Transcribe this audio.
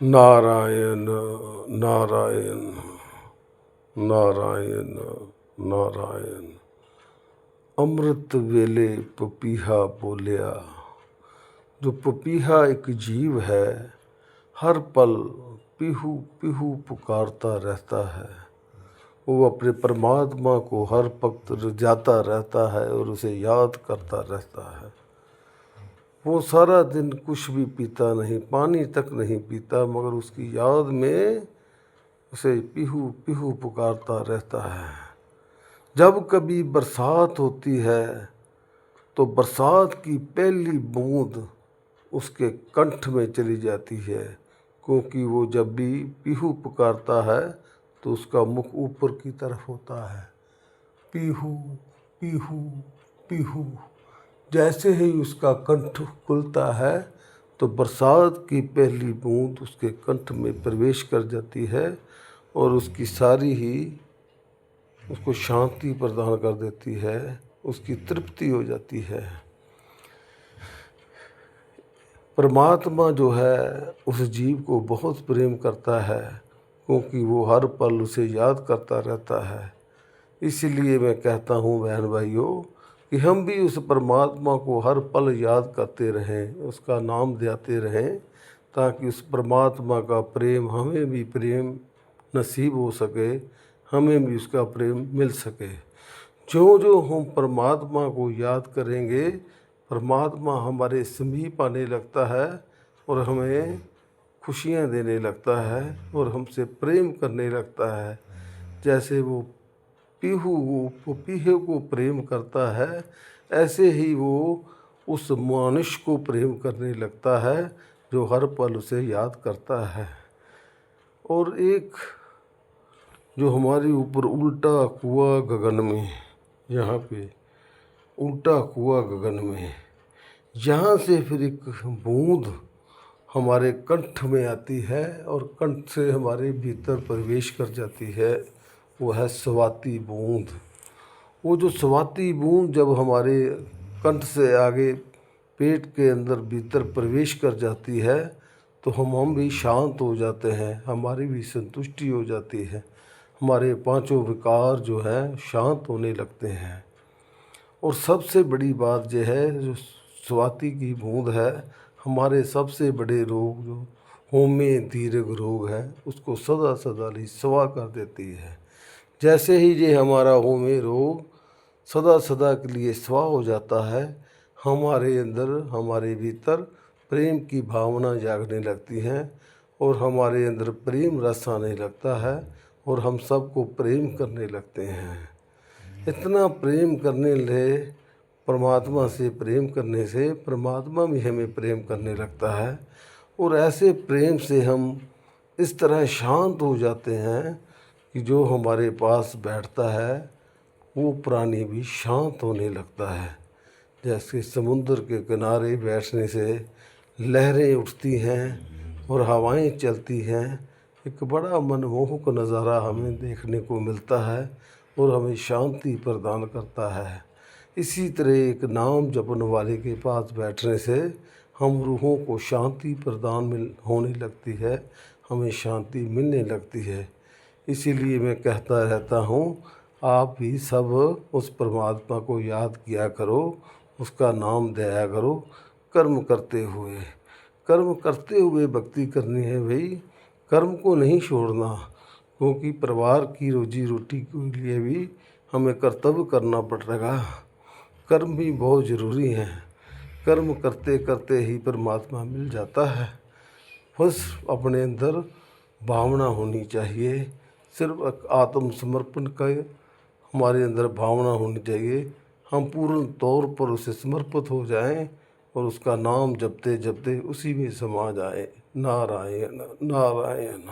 नारायण नारायण नारायण नारायण। अमृत वेले पपीहा बोलिया। जो पपीहा एक जीव है, हर पल पीहू पीहू पुकारता रहता है। वो अपने परमात्मा को हर वक्त जाता रहता है और उसे याद करता रहता है। वो सारा दिन कुछ भी पीता नहीं, पानी तक नहीं पीता, मगर उसकी याद में उसे पीहू पीहू पुकारता रहता है। जब कभी बरसात होती है तो बरसात की पहली बूंद उसके कंठ में चली जाती है, क्योंकि वो जब भी पीहू पुकारता है तो उसका मुख ऊपर की तरफ होता है। पीहू पीहू पीहू। जैसे ही उसका कंठ खुलता है तो बरसात की पहली बूंद उसके कंठ में प्रवेश कर जाती है और उसकी सारी ही उसको शांति प्रदान कर देती है, उसकी तृप्ति हो जाती है। परमात्मा जो है उस जीव को बहुत प्रेम करता है, क्योंकि वो हर पल उसे याद करता रहता है। इसीलिए मैं कहता हूँ बहन भाइयों कि हम भी उस परमात्मा को हर पल याद करते रहें, उसका नाम देते रहें, ताकि उस परमात्मा का प्रेम हमें भी प्रेम नसीब हो सके, हमें भी उसका प्रेम मिल सके। जो जो हम परमात्मा को याद करेंगे, परमात्मा हमारे समीप आने लगता है और हमें खुशियाँ देने लगता है और हमसे प्रेम करने लगता है। जैसे वो पीहू वो पीहे को प्रेम करता है, ऐसे ही वो उस मनुष्य को प्रेम करने लगता है जो हर पल उसे याद करता है। और एक जो हमारे ऊपर उल्टा कुआं गगन में, यहाँ पे उल्टा कुआं गगन में, यहाँ से फिर एक बूंद हमारे कंठ में आती है और कंठ से हमारे भीतर प्रवेश कर जाती है। वो है स्वाति बूंद। वो जो स्वाति बूंद जब हमारे कंठ से आगे पेट के अंदर भीतर प्रवेश कर जाती है तो हम भी शांत हो जाते हैं, हमारी भी संतुष्टि हो जाती है, हमारे पांचों विकार जो हैं शांत होने लगते हैं। और सबसे बड़ी बात यह है, जो स्वाति की बूंद है, हमारे सबसे बड़े रोग जो होमे दीर्घ रोग है उसको सदा सदा ही स्वा कर देती है। जैसे ही ये हमारा होमे रोग सदा सदा के लिए स्वा हो जाता है, हमारे अंदर हमारे भीतर प्रेम की भावना जागने लगती हैं और हमारे अंदर प्रेम रस आने लगता है और हम सबको प्रेम करने लगते हैं। इतना प्रेम करने ले, परमात्मा से प्रेम करने से परमात्मा भी हमें प्रेम करने लगता है और ऐसे प्रेम से हम इस तरह शांत हो जाते हैं कि जो हमारे पास बैठता है वो प्राणी भी शांत होने लगता है। जैसे समुद्र के किनारे बैठने से लहरें उठती हैं और हवाएं चलती हैं, एक बड़ा मनमोहक नज़ारा हमें देखने को मिलता है और हमें शांति प्रदान करता है। इसी तरह एक नाम जपने वाले के पास बैठने से हम रूहों को शांति प्रदान होने लगती है, हमें शांति मिलने लगती है। इसीलिए मैं कहता रहता हूँ, आप भी सब उस परमात्मा को याद किया करो, उसका नाम दिया करो। कर्म करते हुए भक्ति करनी है भाई, कर्म को नहीं छोड़ना, क्योंकि परिवार की रोजी रोटी के लिए भी हमें कर्तव्य करना पड़ेगा। कर्म भी बहुत ज़रूरी है, कर्म करते करते ही परमात्मा मिल जाता है। बस अपने अंदर भावना होनी चाहिए, सिर्फ आत्मसमर्पण का हमारे अंदर भावना होनी चाहिए। हम पूर्ण तौर पर उसे समर्पित हो जाएं और उसका नाम जपते जपते उसी में समा जाए। नारायण नारायण।